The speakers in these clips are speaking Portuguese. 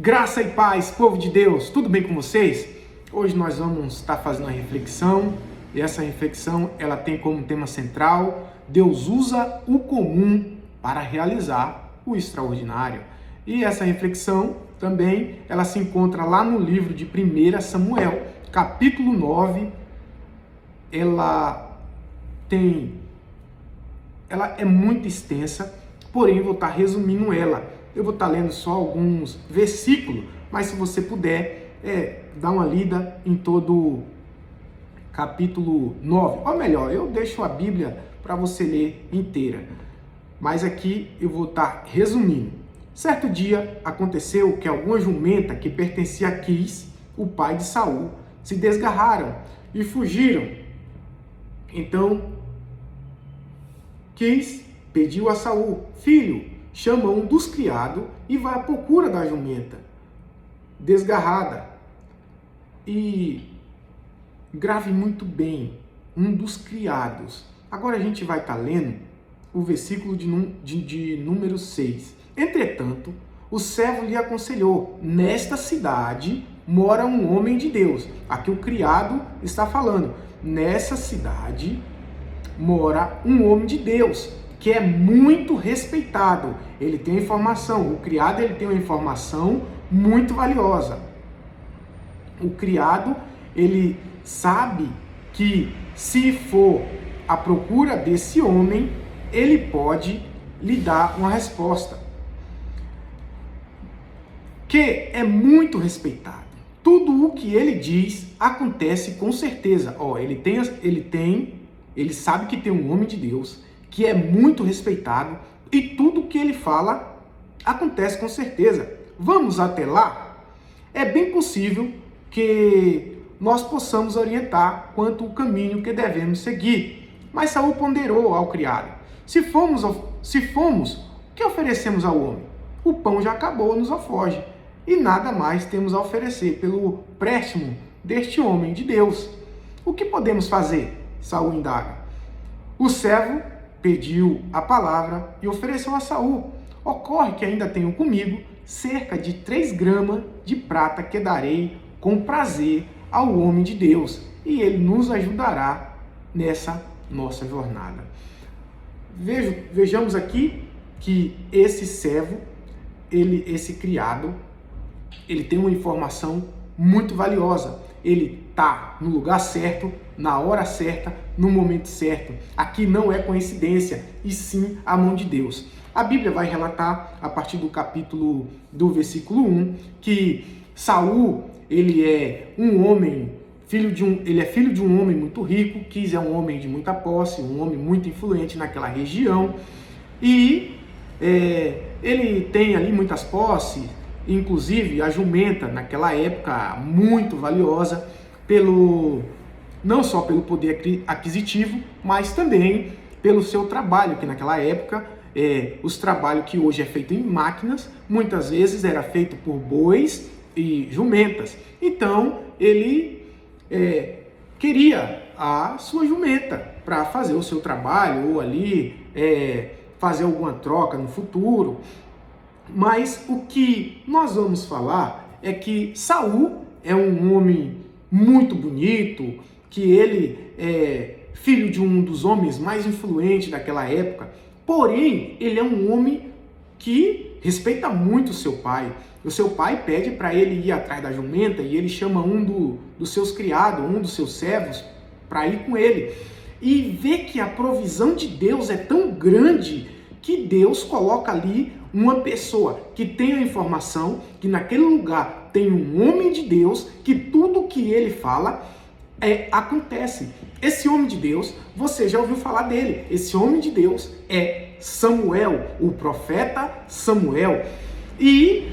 Graça e paz, povo de Deus, tudo bem com vocês? Hoje nós vamos estar fazendo uma reflexão e essa reflexão ela tem como tema central: Deus usa o comum para realizar o extraordinário. E essa reflexão também ela se encontra lá no livro de 1 Samuel, capítulo 9. Ela é muito extensa, porém vou estar resumindo ela. Eu vou estar lendo só alguns versículos, mas se você puder, dar uma lida em todo o capítulo 9. Ou melhor, eu deixo a Bíblia para você ler inteira. Mas aqui eu vou estar resumindo. Certo dia aconteceu que alguma jumenta que pertencia a Quis, o pai de Saul, se desgarraram e fugiram. Então Quis pediu a Saul: filho, chama um dos criados e vai à procura da jumenta desgarrada. E grave muito bem, um dos criados. Agora a gente vai estar lendo o versículo de número 6. Entretanto, o servo lhe aconselhou: nesta cidade mora um homem de Deus. Aqui o criado está falando. Nessa cidade mora um homem de Deus, que é muito respeitado. Ele tem informação, o criado ele tem uma informação muito valiosa. O criado, ele sabe que se for à procura desse homem, ele pode lhe dar uma resposta. Que é muito respeitado. Tudo o que ele diz acontece com certeza. Ele sabe que tem um homem de Deus que é muito respeitado e tudo que ele fala acontece com certeza. Vamos até lá? É bem possível que nós possamos orientar quanto ao caminho que devemos seguir. Mas Saul ponderou ao criado: se fomos, o que oferecemos ao homem? O pão já acabou nos alforjes e nada mais temos a oferecer pelo préstimo deste homem de Deus. O que podemos fazer? Saul indaga. O servo pediu a palavra e ofereceu a Saul: ocorre que ainda tenho comigo cerca de 3 gramas de prata que darei com prazer ao homem de Deus, e ele nos ajudará nessa nossa jornada. Vejamos aqui que esse servo, esse criado, ele tem uma informação muito valiosa. Ele está no lugar certo, na hora certa, no momento certo. Aqui não é coincidência, e sim a mão de Deus. A Bíblia vai relatar, a partir do versículo 1, que Saul, ele é filho de um homem muito rico. Quis é um homem de muita posse, um homem muito influente naquela região. E ele tem ali muitas posses, inclusive a jumenta, naquela época, muito valiosa, não só pelo poder aquisitivo, mas também pelo seu trabalho, que naquela época, os trabalhos que hoje é feito em máquinas, muitas vezes era feito por bois e jumentas. Então, ele queria a sua jumenta para fazer o seu trabalho, ou ali fazer alguma troca no futuro. Mas o que nós vamos falar é que Saul é um homem muito bonito, que ele é filho de um dos homens mais influentes daquela época. Porém, ele é um homem que respeita muito o seu pai. O seu pai pede para ele ir atrás da jumenta e ele chama um dos seus criados, um dos seus servos, para ir com ele. E vê que a provisão de Deus é tão grande que Deus coloca ali uma pessoa que tem a informação, que naquele lugar tem um homem de Deus, que tudo que ele fala acontece. Esse homem de Deus, você já ouviu falar dele. Esse homem de Deus é Samuel, o profeta Samuel. E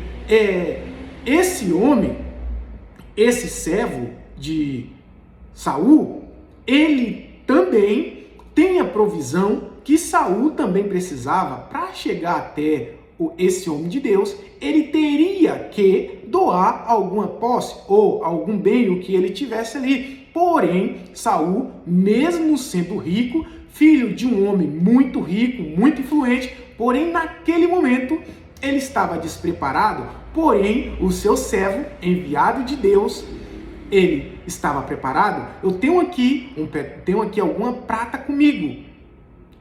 esse homem, esse servo de Saul, ele também tem a provisão que Saul também precisava. Para chegar até esse homem de Deus, ele teria que doar alguma posse ou algum bem, o que ele tivesse ali. Porém, Saul, mesmo sendo rico, filho de um homem muito rico, muito influente, porém naquele momento Ele estava despreparado, porém o seu servo, enviado de Deus, ele estava preparado. Eu tenho aqui alguma prata comigo.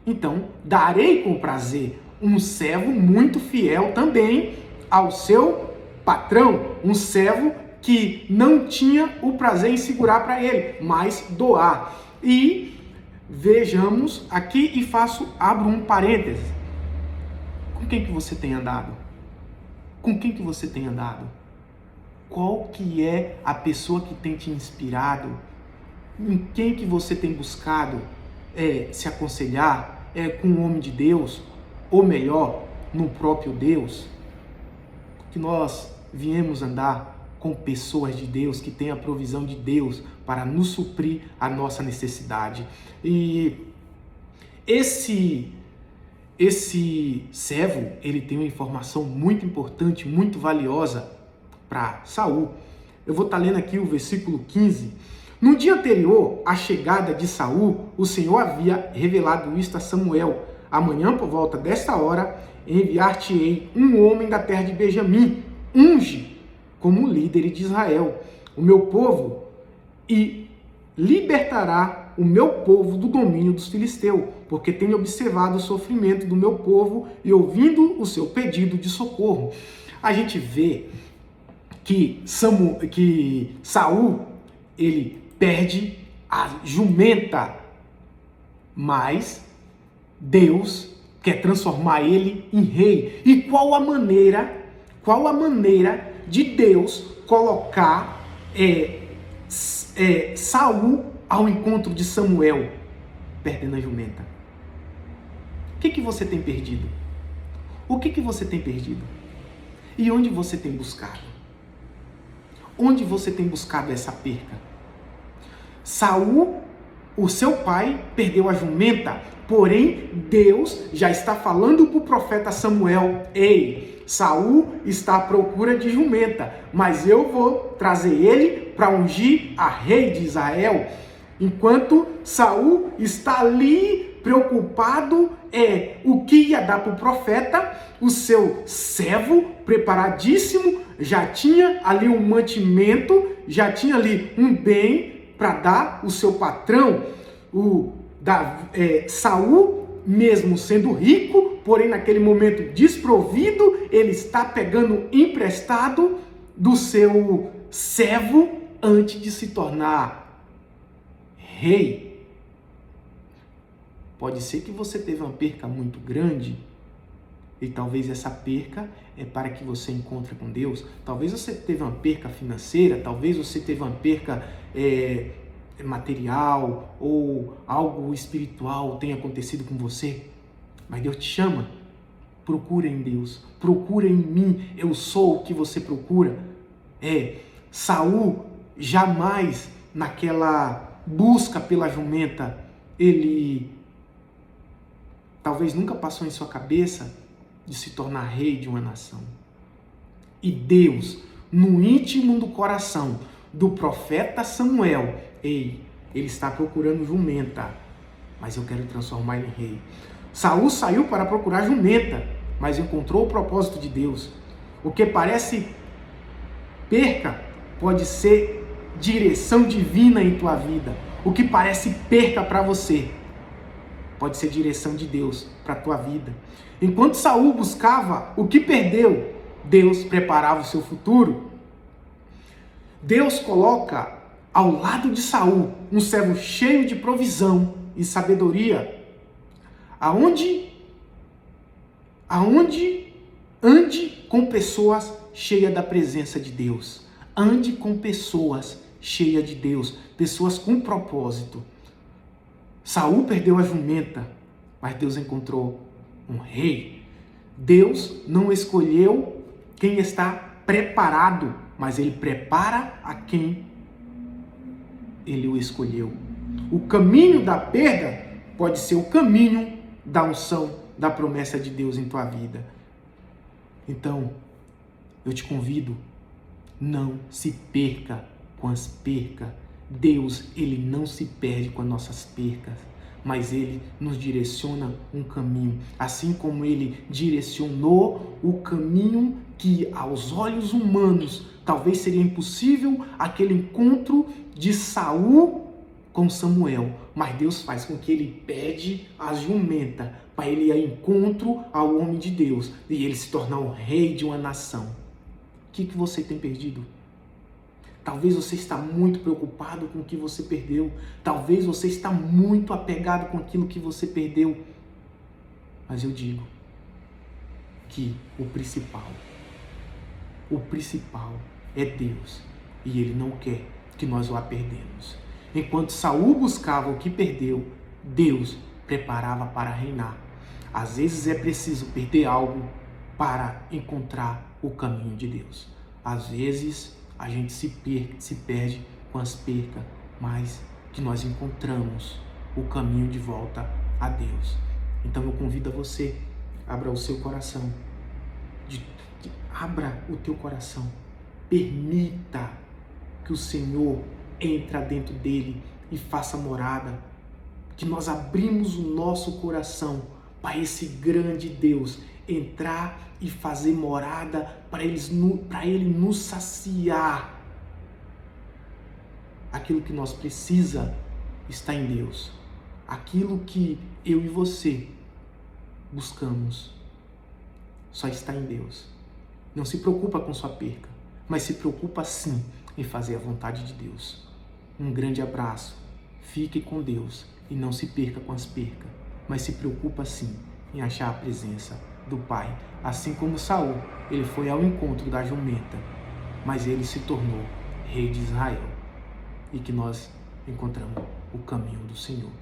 Então, darei com prazer. Um servo muito fiel também ao seu patrão. Um servo que não tinha o prazer em segurar para ele, mas doar. E vejamos aqui e abro um parênteses. Com quem que você tem andado? Com quem que você tem andado? Qual que é a pessoa que tem te inspirado? Em quem que você tem buscado se aconselhar? Com o homem de Deus? Ou melhor, no próprio Deus? Que nós viemos andar com pessoas de Deus, que têm a provisão de Deus para nos suprir a nossa necessidade. E esse servo, ele tem uma informação muito importante, muito valiosa para Saul. Eu vou estar lendo aqui o versículo 15. No dia anterior à chegada de Saul, o Senhor havia revelado isto a Samuel. Amanhã, por volta desta hora, enviar-te-ei um homem da terra de Benjamim, unge como líder de Israel, o meu povo, e libertará o meu povo do domínio dos filisteus, porque tenho observado o sofrimento do meu povo e ouvindo o seu pedido de socorro. A gente vê que Saul, ele perde a jumenta, mas Deus quer transformar ele em rei. E qual a maneira de Deus colocar Saul ao encontro de Samuel? Perdendo a jumenta. O que você tem perdido? O que você tem perdido? E onde você tem buscado? Onde você tem buscado essa perca? Saul, o seu pai, perdeu a jumenta, porém Deus já está falando para o profeta Samuel: ei, Saul está à procura de jumenta, mas eu vou trazer ele para ungir a rei de Israel. Enquanto Saul está ali preocupado, o que ia dar para o profeta, o seu servo preparadíssimo já tinha ali um mantimento, já tinha ali um bem para dar o seu patrão. Saul, mesmo sendo rico, porém naquele momento desprovido, ele está pegando emprestado do seu servo antes de se tornar rei. Pode ser que você teve uma perca muito grande e talvez essa perca é para que você encontre com Deus. Talvez você teve uma perca financeira, talvez você teve uma perca material ou algo espiritual tenha acontecido com você. Mas Deus te chama. Procura em Deus, procura em mim, eu sou o que você procura. Saul jamais naquela busca pela jumenta, ele talvez nunca passou em sua cabeça de se tornar rei de uma nação. E Deus, no íntimo do coração do profeta Samuel, ele está procurando jumenta, mas eu quero transformar ele em rei. Saul saiu para procurar jumenta, mas encontrou o propósito de Deus. O que parece perca pode ser direção divina em tua vida. O que parece perca para você pode ser direção de Deus para a tua vida. Enquanto Saul buscava o que perdeu, Deus preparava o seu futuro. Deus coloca ao lado de Saul um servo cheio de provisão e sabedoria. Ande com pessoas cheias da presença de Deus. Ande com pessoas cheias de Deus, pessoas com propósito. Saul perdeu a jumenta, mas Deus encontrou um rei. Deus não escolheu quem está preparado, mas Ele prepara a quem Ele o escolheu. O caminho da perda pode ser o caminho da unção, da promessa de Deus em tua vida. Então, eu te convido, não se perca com as percas. Deus, Ele não se perde com as nossas percas. mas Ele nos direciona um caminho, assim como Ele direcionou o caminho que aos olhos humanos talvez seria impossível, aquele encontro de Saul com Samuel, mas Deus faz com que ele pede a jumenta para ele ir ao encontro ao homem de Deus e ele se tornar o rei de uma nação. O que você tem perdido? Talvez você está muito preocupado com o que você perdeu. Talvez você está muito apegado com aquilo que você perdeu. Mas eu digo que o principal é Deus. E Ele não quer que nós o perdemos. Enquanto Saul buscava o que perdeu, Deus preparava para reinar. Às vezes é preciso perder algo para encontrar o caminho de Deus. Às vezes a gente se perde com as percas, mas que nós encontramos o caminho de volta a Deus. Então eu convido a você, abra o seu coração, abra o teu coração, permita que o Senhor entre dentro dele e faça morada, que nós abrimos o nosso coração para esse grande Deus entrar e fazer morada, para Ele nos saciar. Aquilo que nós precisa está em Deus. Aquilo que eu e você buscamos só está em Deus. Não se preocupa com sua perca, mas se preocupa sim em fazer a vontade de Deus. Um grande abraço. Fique com Deus e não se perca com as percas, mas se preocupa sim em achar a presença do Pai. Assim como Saul, ele foi ao encontro da jumenta, mas ele se tornou rei de Israel. E que nós encontramos o caminho do Senhor.